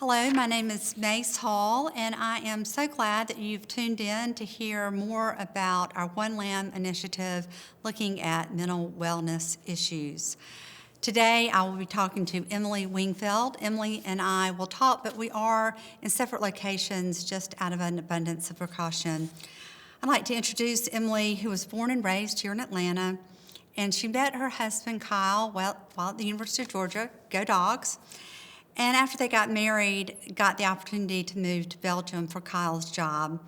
Hello, my name is Mace Hall, and I am so glad that you've tuned in to hear more about our One Lamb initiative looking at mental wellness issues. Today, I will be talking to Emily Wingfield. Emily and I will talk, but we are in separate locations just out of an abundance of precaution. I'd like to introduce Emily, who was born and raised here in Atlanta, and she met her husband, Kyle, while at the University of Georgia. Go Dogs. And after they got married, got the opportunity to move to Belgium for Kyle's job.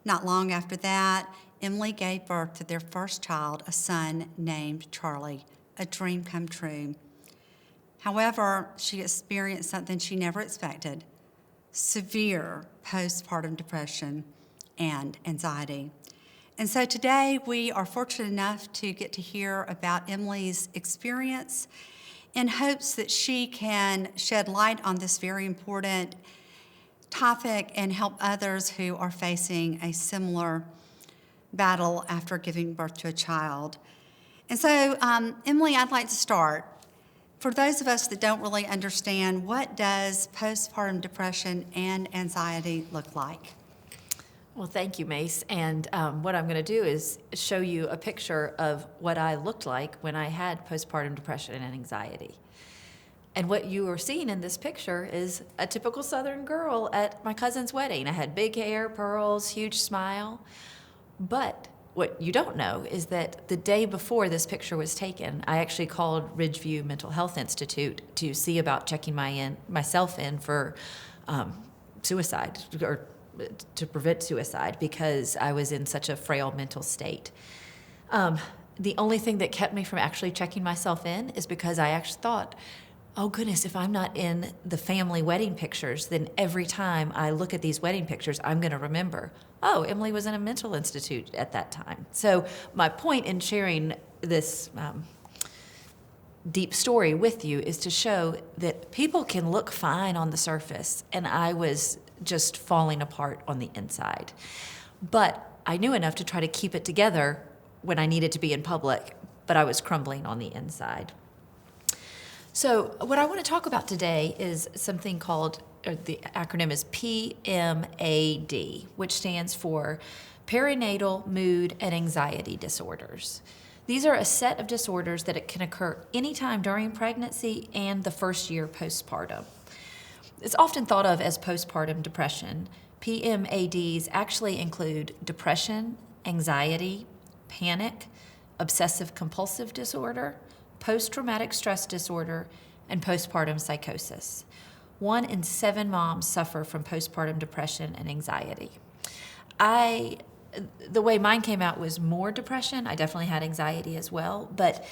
Not long after that, Emily gave birth to their first child, a son named Charlie, a dream come true. However, she experienced something she never expected: severe postpartum depression and anxiety. And so today we are fortunate enough to get to hear about Emily's experience in hopes that she can shed light on this very important topic and help others who are facing a similar battle after giving birth to a child. And so, Emily, I'd like to start. For those of us that don't really understand, what does postpartum depression and anxiety look like? Well, thank you, Mace. And what I'm going to do is show you a picture of what I looked like when I had postpartum depression and anxiety. And what you are seeing in this picture is a typical Southern girl at my cousin's wedding. I had big hair, pearls, huge smile. But what you don't know is that the day before this picture was taken, I actually called Ridgeview Mental Health Institute to see about checking myself in for suicide, or to prevent suicide, because I was in such a frail mental state. The only thing that kept me from actually checking myself in is because I actually thought, oh goodness, if I'm not in the family wedding pictures, then every time I look at these wedding pictures, I'm going to remember, oh, Emily was in a mental institute at that time. So my point in sharing this deep story with you is to show that people can look fine on the surface, and I was just falling apart on the inside. But I knew enough to try to keep it together when I needed to be in public, but I was crumbling on the inside. So what I want to talk about today is something called, or the acronym is PMAD, which stands for Perinatal Mood and Anxiety Disorders. These are a set of disorders that it can occur anytime during pregnancy and the first year postpartum. It's often thought of as postpartum depression. PMADs actually include depression, anxiety, panic, obsessive-compulsive disorder, post-traumatic stress disorder, and postpartum psychosis. 1 in 7 moms suffer from postpartum depression and anxiety. The way mine came out was more depression. I definitely had anxiety as well, but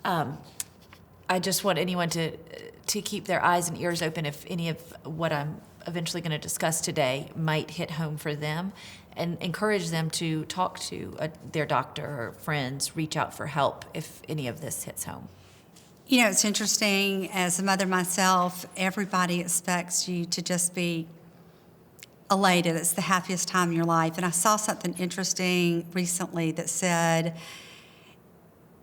I just want anyone to keep their eyes and ears open if any of what I'm eventually going to discuss today might hit home for them, and encourage them to talk to their doctor or friends, reach out for help if any of this hits home. You know, it's interesting, as a mother myself, everybody expects you to just be elated. It's the happiest time in your life. And I saw something interesting recently that said,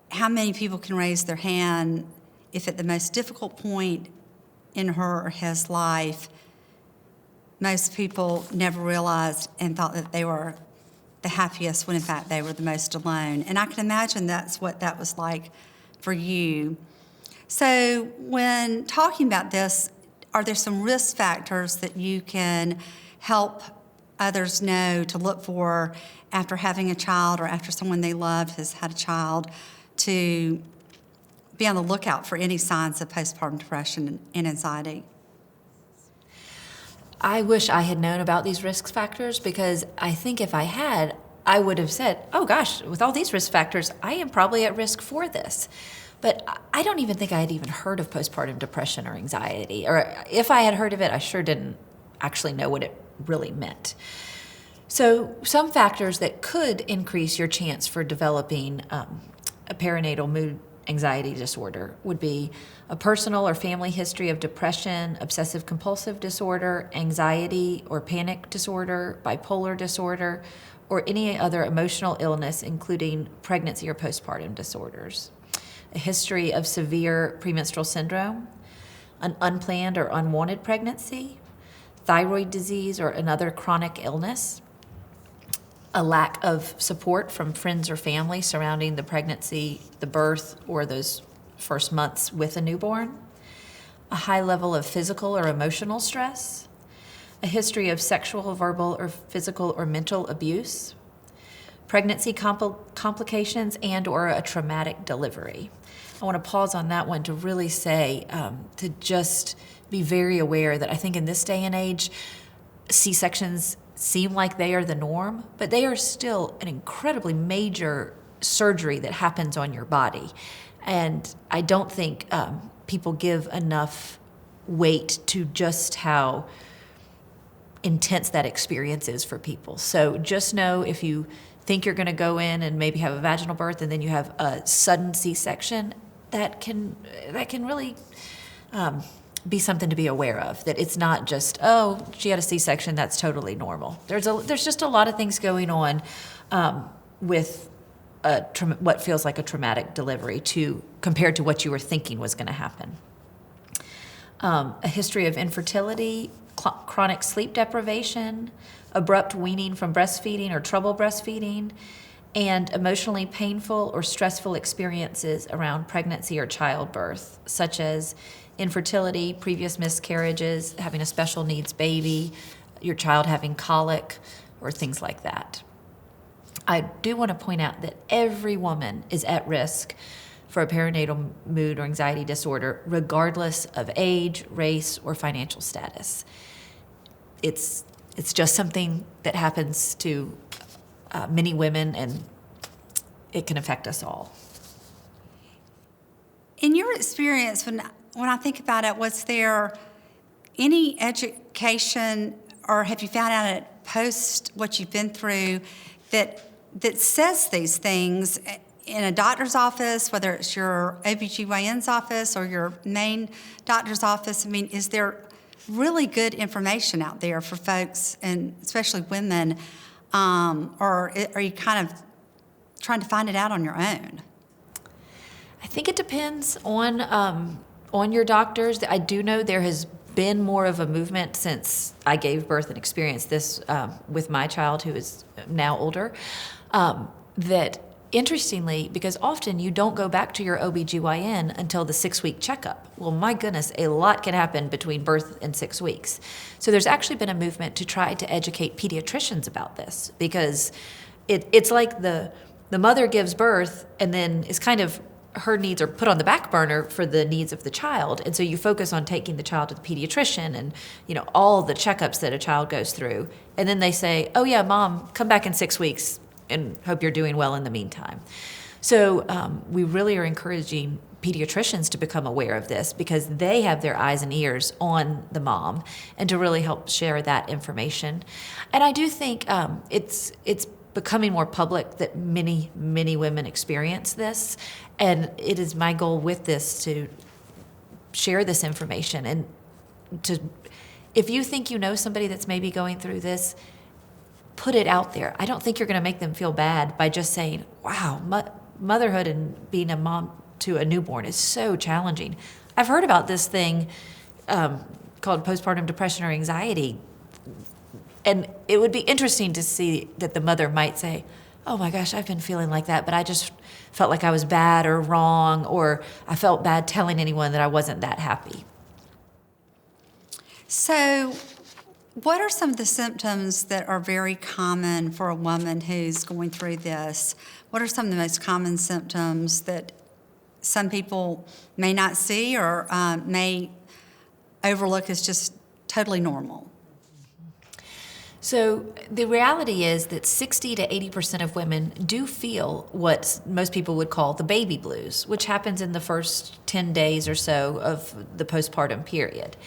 how many people can raise their hand if at the most difficult point in her or his life, most people never realized and thought that they were the happiest when in fact they were the most alone. And I can imagine that's what that was like for you. So when talking about this, are there some risk factors that you can help others know to look for after having a child, or after someone they loved has had a child, to be on the lookout for any signs of postpartum depression and anxiety? I wish I had known about these risk factors, because I think if I had, I would have said, oh gosh, with all these risk factors, I am probably at risk for this. But I don't even think I had even heard of postpartum depression or anxiety. Or if I had heard of it, I sure didn't actually know what it really meant. So some factors that could increase your chance for developing a perinatal mood anxiety disorder would be a personal or family history of depression, obsessive-compulsive disorder, anxiety or panic disorder, bipolar disorder, or any other emotional illness, including pregnancy or postpartum disorders. A history of severe premenstrual syndrome, an unplanned or unwanted pregnancy, thyroid disease or another chronic illness, a lack of support from friends or family surrounding the pregnancy, the birth, or those first months with a newborn, a high level of physical or emotional stress, a history of sexual, verbal, or physical or mental abuse, pregnancy complications, and or a traumatic delivery. I want to pause on that one to really say, to just be very aware that I think in this day and age, C-sections seem like they are the norm, but they are still an incredibly major surgery that happens on your body. And I don't think people give enough weight to just how intense that experience is for people. So just know if you think you're going to go in and maybe have a vaginal birth and then you have a sudden C-section, that can really be something to be aware of, that it's not just, oh, she had a C-section, that's totally normal. There's just a lot of things going on with what feels like a traumatic delivery compared to what you were thinking was going to happen. A history of infertility, chronic sleep deprivation, abrupt weaning from breastfeeding or trouble breastfeeding, and emotionally painful or stressful experiences around pregnancy or childbirth, such as infertility, previous miscarriages, having a special needs baby, your child having colic, or things like that. I do want to point out that every woman is at risk for a perinatal mood or anxiety disorder, regardless of age, race, or financial status. It's just something that happens to many women, and it can affect us all. In your experience, when I think about it, was there any education, or have you found out at post what you've been through that says these things in a doctor's office, whether it's your OBGYN's office or your main doctor's office? I mean, is there really good information out there for folks, and especially women, or are you kind of trying to find it out on your own? I think it depends on your doctors. I do know there has been more of a movement since I gave birth and experienced this with my child, who is now older, that interestingly, because often you don't go back to your OBGYN until the 6-week checkup. Well, my goodness, a lot can happen between birth and 6 weeks. So there's actually been a movement to try to educate pediatricians about this, because it's like the mother gives birth and then is kind of, her needs are put on the back burner for the needs of the child. And so you focus on taking the child to the pediatrician and, all the checkups that a child goes through. And then they say, oh yeah, mom, come back in 6 weeks and hope you're doing well in the meantime. So we really are encouraging pediatricians to become aware of this, because they have their eyes and ears on the mom, and to really help share that information. And I do think it's becoming more public that many, many women experience this. And it is my goal with this to share this information, and if you think you know somebody that's maybe going through this, put it out there. I don't think you're going to make them feel bad by just saying, wow, motherhood and being a mom to a newborn is so challenging. I've heard about this thing called postpartum depression or anxiety, and it would be interesting to see that the mother might say, oh my gosh, I've been feeling like that, but I just felt like I was bad or wrong, or I felt bad telling anyone that I wasn't that happy. So what are some of the symptoms that are very common for a woman who's going through this? What are some of the most common symptoms that some people may not see or may overlook as just totally normal? So the reality is that 60 to 80% of women do feel what most people would call the baby blues, which happens in the first 10 days or so of the postpartum period.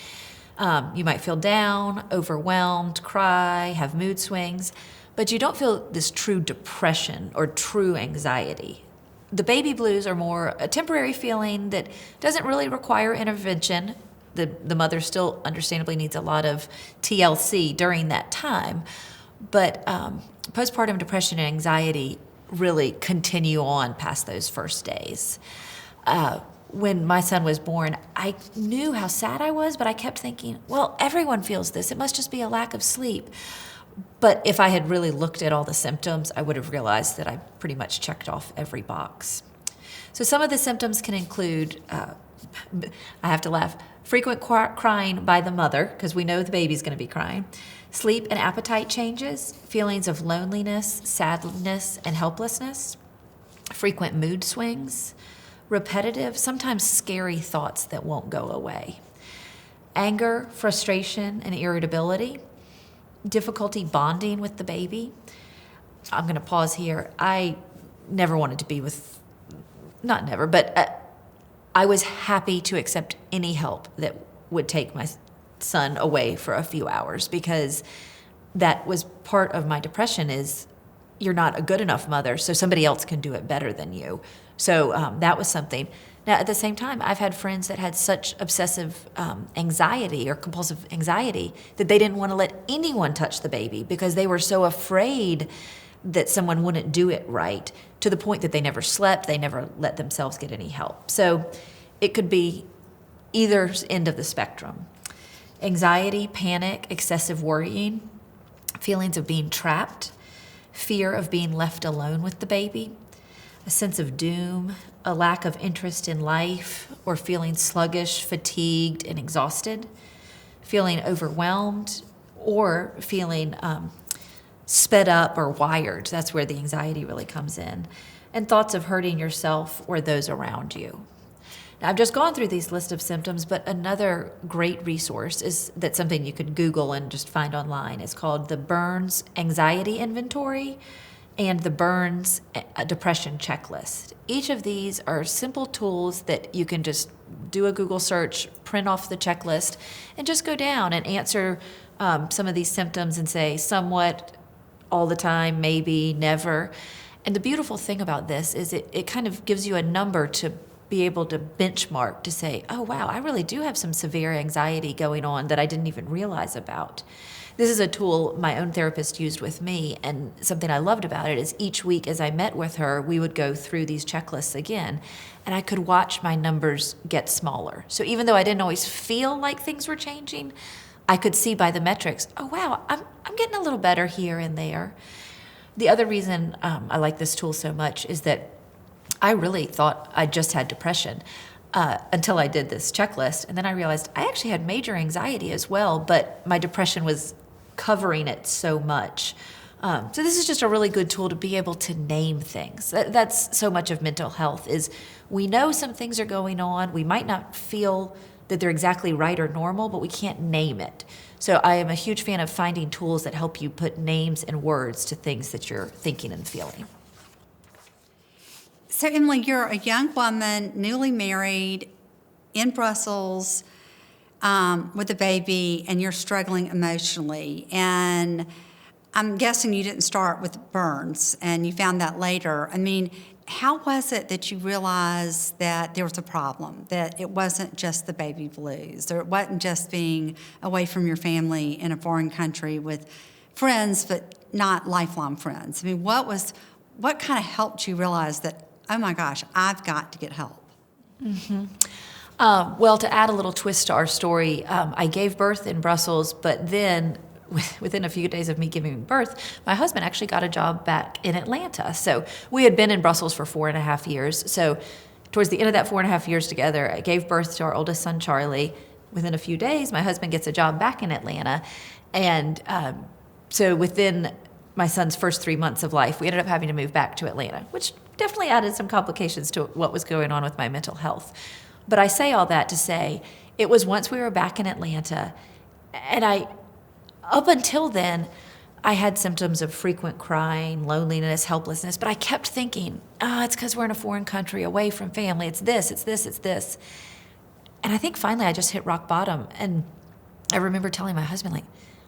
You might feel down, overwhelmed, cry, have mood swings, but you don't feel this true depression or true anxiety. The baby blues are more a temporary feeling that doesn't really require intervention. The mother still understandably needs a lot of TLC during that time, but postpartum depression and anxiety really continue on past those first days. when my son was born, I knew how sad I was, but I kept thinking, well, everyone feels this. It must just be a lack of sleep. But if I had really looked at all the symptoms, I would have realized that I pretty much checked off every box. So some of the symptoms can include, I have to laugh, frequent crying by the mother, because we know the baby's going to be crying, sleep and appetite changes, feelings of loneliness, sadness, and helplessness, frequent mood swings, repetitive, sometimes scary thoughts that won't go away, anger, frustration, and irritability, difficulty bonding with the baby. I'm going to pause here. I never wanted to be with, not never, but I was happy to accept any help that would take my son away for a few hours, because that was part of my depression, is you're not a good enough mother, so somebody else can do it better than you. So that was something. Now, at the same time, I've had friends that had such obsessive anxiety or compulsive anxiety that they didn't want to let anyone touch the baby because they were so afraid that someone wouldn't do it right, to the point that they never slept, they never let themselves get any help. So it could be either end of the spectrum. Anxiety, panic, excessive worrying, feelings of being trapped, fear of being left alone with the baby, a sense of doom, a lack of interest in life, or feeling sluggish, fatigued, and exhausted, feeling overwhelmed, or feeling sped up or wired. That's where the anxiety really comes in. And thoughts of hurting yourself or those around you. Now, I've just gone through these list of symptoms, but another great resource is that's something you could Google and just find online. It's called the Burns Anxiety Inventory and the Burns Depression Checklist. Each of these are simple tools that you can just do a Google search, print off the checklist, and just go down and answer some of these symptoms and say somewhat, all the time, maybe, never. And the beautiful thing about this is it kind of gives you a number to be able to benchmark, to say, oh, wow, I really do have some severe anxiety going on that I didn't even realize about. This is a tool my own therapist used with me, and something I loved about it is each week as I met with her, we would go through these checklists again, and I could watch my numbers get smaller. So even though I didn't always feel like things were changing, I could see by the metrics, oh, wow, I'm getting a little better here and there. The other reason I like this tool so much is that I really thought I just had depression until I did this checklist. And then I realized I actually had major anxiety as well, but my depression was covering it so much. So this is just a really good tool to be able to name things. That's so much of mental health, is we know some things are going on. We might not feel that they're exactly right or normal, but we can't name it. So I am a huge fan of finding tools that help you put names and words to things that you're thinking and feeling. So, Emily, you're a young woman, newly married, in Brussels, with a baby, and you're struggling emotionally. And I'm guessing you didn't start with Burns, and you found that later. I mean, how was it that you realized that there was a problem, that it wasn't just the baby blues, or it wasn't just being away from your family in a foreign country with friends, but not lifelong friends? I mean, what kind of helped you realize that, oh my gosh, I've got to get help? Mm-hmm. Well, to add a little twist to our story, I gave birth in Brussels, but then within a few days of me giving birth, my husband actually got a job back in Atlanta. So we had been in Brussels for 4.5 years. So towards the end of that 4.5 years together, I gave birth to our oldest son, Charlie. Within a few days, my husband gets a job back in Atlanta. And so within my son's first 3 months of life, we ended up having to move back to Atlanta, which definitely added some complications to what was going on with my mental health. But I say all that to say, it was once we were back in Atlanta, and up until then, I had symptoms of frequent crying, loneliness, helplessness, but I kept thinking, it's because we're in a foreign country, away from family, it's this, it's this, it's this. And I think finally I just hit rock bottom, and I remember telling my husband, like,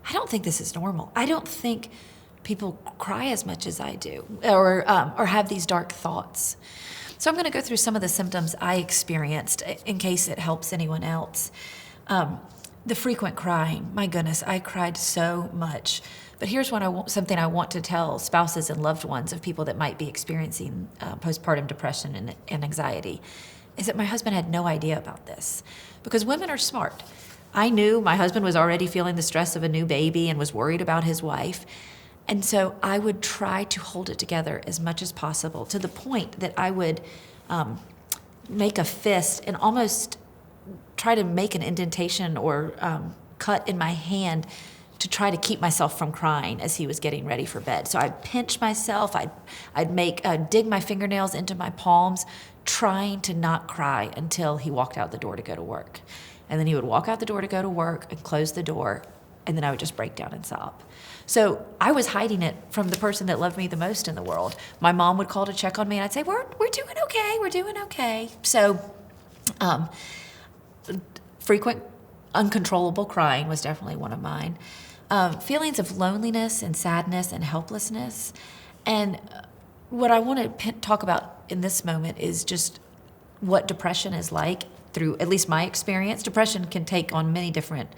I don't think this is normal. I don't think people cry as much as I do, or have these dark thoughts. So I'm going to go through some of the symptoms I experienced in case it helps anyone else. The frequent crying, my goodness, I cried so much. But here's something I want to tell spouses and loved ones of people that might be experiencing postpartum depression and anxiety. is that my husband had no idea about this, because women are smart. I knew my husband was already feeling the stress of a new baby and was worried about his wife. And so I would try to hold it together as much as possible, to the point that I would make a fist and almost try to make an indentation or cut in my hand to try to keep myself from crying as he was getting ready for bed. So I'd pinch myself, I'd dig my fingernails into my palms, trying to not cry until he walked out the door to go to work. And then he would walk out the door to go to work and close the door, and then I would just break down and sob. So I was hiding it from the person that loved me the most in the world. My mom would call to check on me, and I'd say, we're doing okay. So frequent uncontrollable crying was definitely one of mine. Feelings of loneliness and sadness and helplessness. And what I want to talk about in this moment is just what depression is like through at least my experience. Depression can take on many different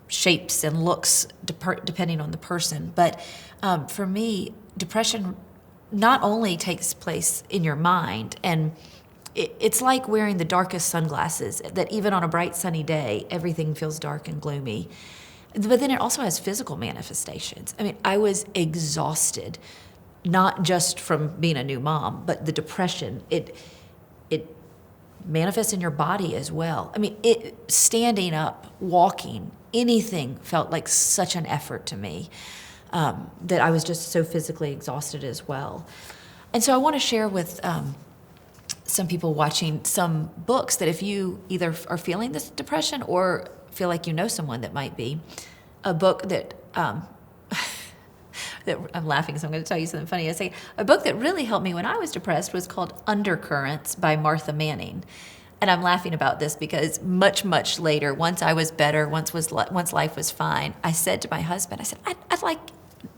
shapes and looks depending on the person. But for me, depression not only takes place in your mind, and it's like wearing the darkest sunglasses, that even on a bright sunny day, everything feels dark and gloomy. But then it also has physical manifestations. I mean, I was exhausted, not just from being a new mom, but the depression, it manifests in your body as well. I mean, standing up, walking, anything felt like such an effort to me, that I was just so physically exhausted as well. And so I want to share with some people watching some books that if you either are feeling this depression or feel like you know someone that might be, a book that that I'm laughing, so I'm going to tell you something funny. I say a book that really helped me when I was depressed was called Undercurrents by Martha Manning. And I'm laughing about this because much later, once I was better, once life was fine, I said to my husband, I said, I'd like,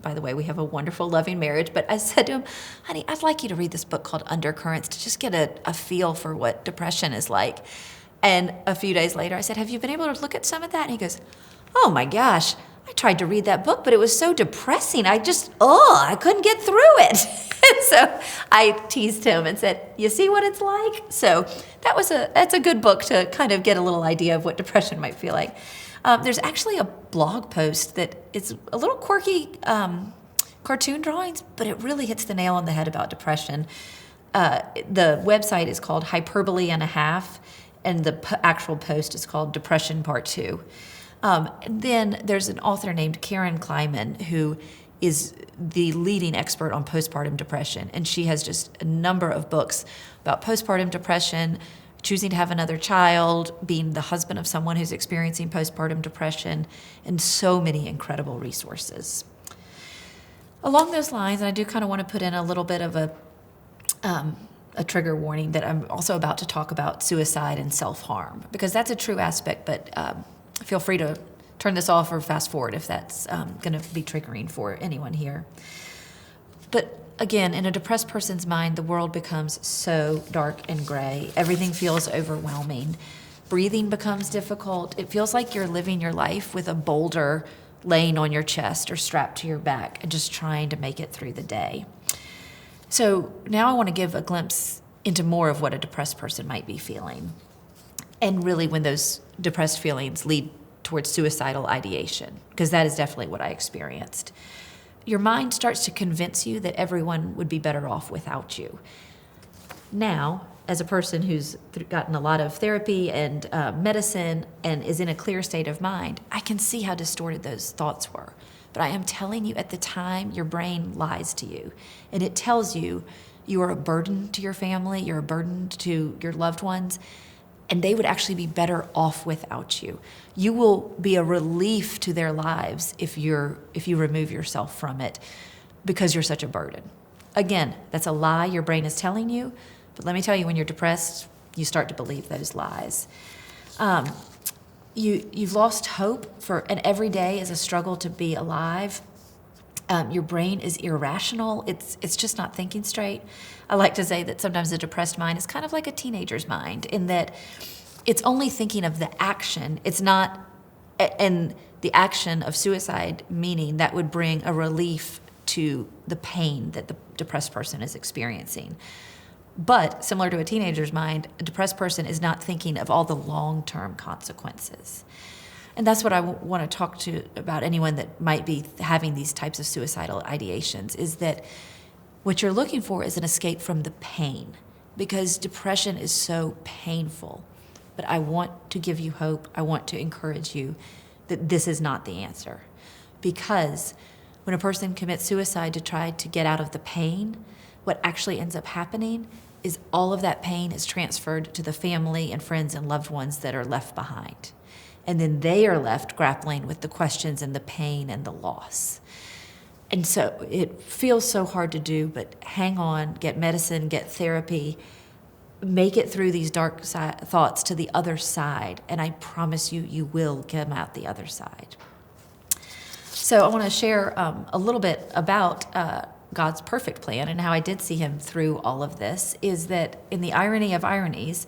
by the way, we have a wonderful, loving marriage, but I said to him, honey, I'd like you to read this book called Undercurrents to just get a feel for what depression is like. And a few days later, I said, have you been able to look at some of that? And he goes, oh my gosh, I tried to read that book, but it was so depressing. I couldn't get through it. And so I teased him and said, you see what it's like? So that's a good book to kind of get a little idea of what depression might feel like. There's actually a blog post that it's a little quirky cartoon drawings, but it really hits the nail on the head about depression. The website is called Hyperbole and a Half, and the actual post is called Depression Part 2. Then there's an author named Karen Kleiman who is the leading expert on postpartum depression, and she has just a number of books about postpartum depression, choosing to have another child, being the husband of someone who's experiencing postpartum depression, and so many incredible resources. Along those lines, and I do kind of want to put in a little bit of a trigger warning that I'm also about to talk about suicide and self-harm, because that's a true aspect, but feel free to turn this off or fast forward if that's going to be triggering for anyone here. But again, in a depressed person's mind, the world becomes so dark and gray. Everything feels overwhelming. Breathing becomes difficult. It feels like you're living your life with a boulder laying on your chest or strapped to your back and just trying to make it through the day. So now I want to give a glimpse into more of what a depressed person might be feeling, and really when those depressed feelings lead towards suicidal ideation, because that is definitely what I experienced. Your mind starts to convince you that everyone would be better off without you. Now, as a person who's gotten a lot of therapy and medicine and is in a clear state of mind, I can see how distorted those thoughts were. But I am telling you, at the time, your brain lies to you, and it tells you you are a burden to your family, you're a burden to your loved ones, and they would actually be better off without you. You will be a relief to their lives if you remove yourself from it, because you're such a burden. Again, that's a lie your brain is telling you, but let me tell you, when you're depressed, you start to believe those lies. You've lost hope and every day is a struggle to be alive. Your brain is irrational. It's just not thinking straight. I like to say that sometimes a depressed mind is kind of like a teenager's mind, in that it's only thinking of the action. It's not, and the action of suicide, meaning that would bring a relief to the pain that the depressed person is experiencing. But similar to a teenager's mind, a depressed person is not thinking of all the long-term consequences. And that's what I want to talk to about anyone that might be having these types of suicidal ideations, is that what you're looking for is an escape from the pain, because depression is so painful. But I want to give you hope. I want to encourage you that this is not the answer. Because when a person commits suicide to try to get out of the pain, what actually ends up happening is all of that pain is transferred to the family and friends and loved ones that are left behind. And then they are left grappling with the questions and the pain and the loss. And so it feels so hard to do, but hang on, get medicine, get therapy, make it through these dark thoughts to the other side. And I promise you, you will come out the other side. So I want to share a little bit about God's perfect plan and how I did see him through all of this. Is that in the irony of ironies,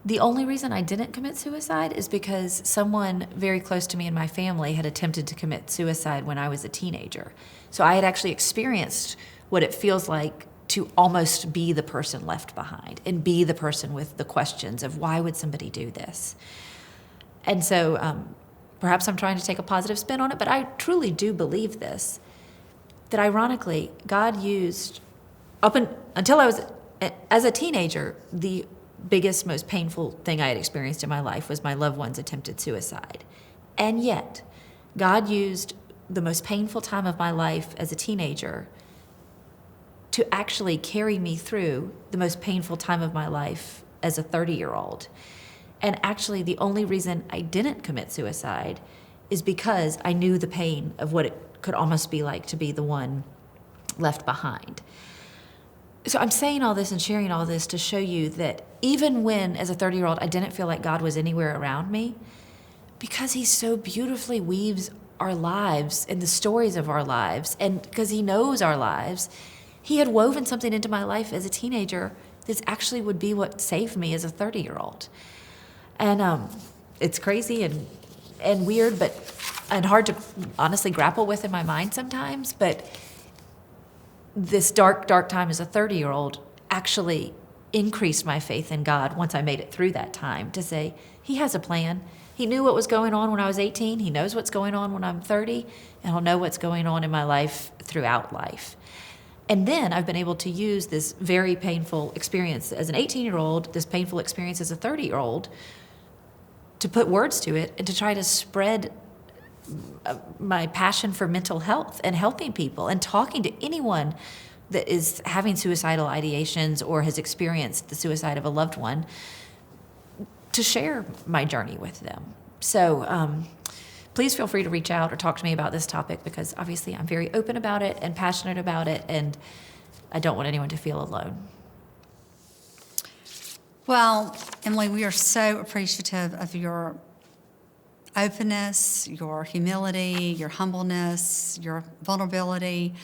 the only reason I didn't commit suicide is because someone very close to me in my family had attempted to commit suicide when I was a teenager. So I had actually experienced what it feels like to almost be the person left behind and be the person with the questions of why would somebody do this? And so perhaps I'm trying to take a positive spin on it, but I truly do believe this, that ironically, God used, until I was, as a teenager, the biggest, most painful thing I had experienced in my life was my loved one's attempted suicide. And yet, God used the most painful time of my life as a teenager to actually carry me through the most painful time of my life as a 30-year-old. And actually, the only reason I didn't commit suicide is because I knew the pain of what it could almost be like to be the one left behind. So I'm saying all this and sharing all this to show you that even when, as a 30-year-old, I didn't feel like God was anywhere around me, because he so beautifully weaves our lives and the stories of our lives, and because he knows our lives, he had woven something into my life as a teenager that actually would be what saved me as a 30-year-old. And it's crazy and weird, and hard to honestly grapple with in my mind sometimes, but this dark, dark time as a 30-year-old actually increased my faith in God once I made it through that time, to say, he has a plan. He knew what was going on when I was 18. He knows what's going on when I'm 30, and he'll know what's going on in my life throughout life. And then I've been able to use this very painful experience as an 18-year-old, this painful experience as a 30-year-old, to put words to it and to try to spread my passion for mental health and helping people and talking to anyone that is having suicidal ideations or has experienced the suicide of a loved one, to share my journey with them. So please feel free to reach out or talk to me about this topic, because obviously I'm very open about it and passionate about it, and I don't want anyone to feel alone. Well, Emily, we are so appreciative of your openness, your humility, your humbleness, your vulnerability,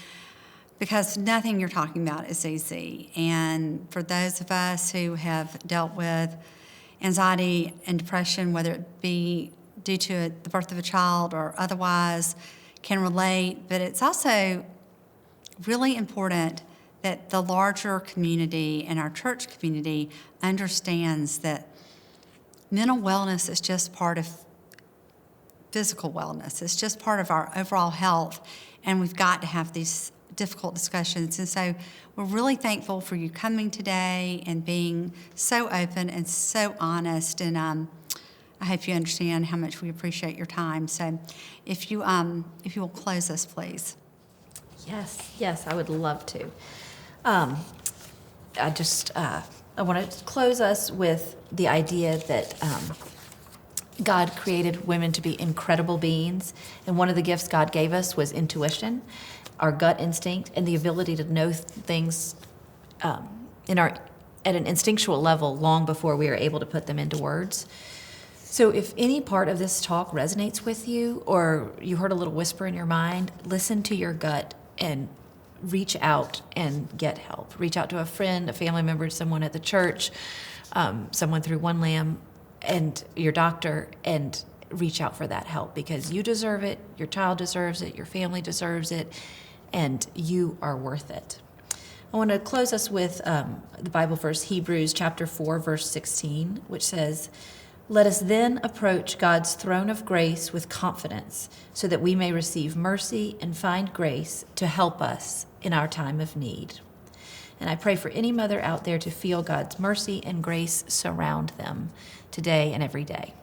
because nothing you're talking about is easy. And for those of us who have dealt with anxiety and depression, whether it be due to the birth of a child or otherwise, can relate. But it's also really important that the larger community and our church community understands that mental wellness is just part of physical wellness. It's just part of our overall health, and we've got to have these difficult discussions. And so we're really thankful for you coming today and being so open and so honest, and I hope you understand how much we appreciate your time. So if you will close us, please. Yes, I would love to. I want to close us with the idea that God created women to be incredible beings, and one of the gifts God gave us was intuition, our gut instinct, and the ability to know things at an instinctual level long before we are able to put them into words. So if any part of this talk resonates with you, or you heard a little whisper in your mind, listen to your gut and reach out and get help. Reach out to a friend, a family member, someone at the church, someone through One Lamb, and your doctor, and reach out for that help, because you deserve it, your child deserves it, your family deserves it, and you are worth it. I want to close us with the Bible verse, Hebrews chapter 4, verse 16, which says, "Let us then approach God's throne of grace with confidence, so that we may receive mercy and find grace to help us in our time of need." And I pray for any mother out there to feel God's mercy and grace surround them today and every day.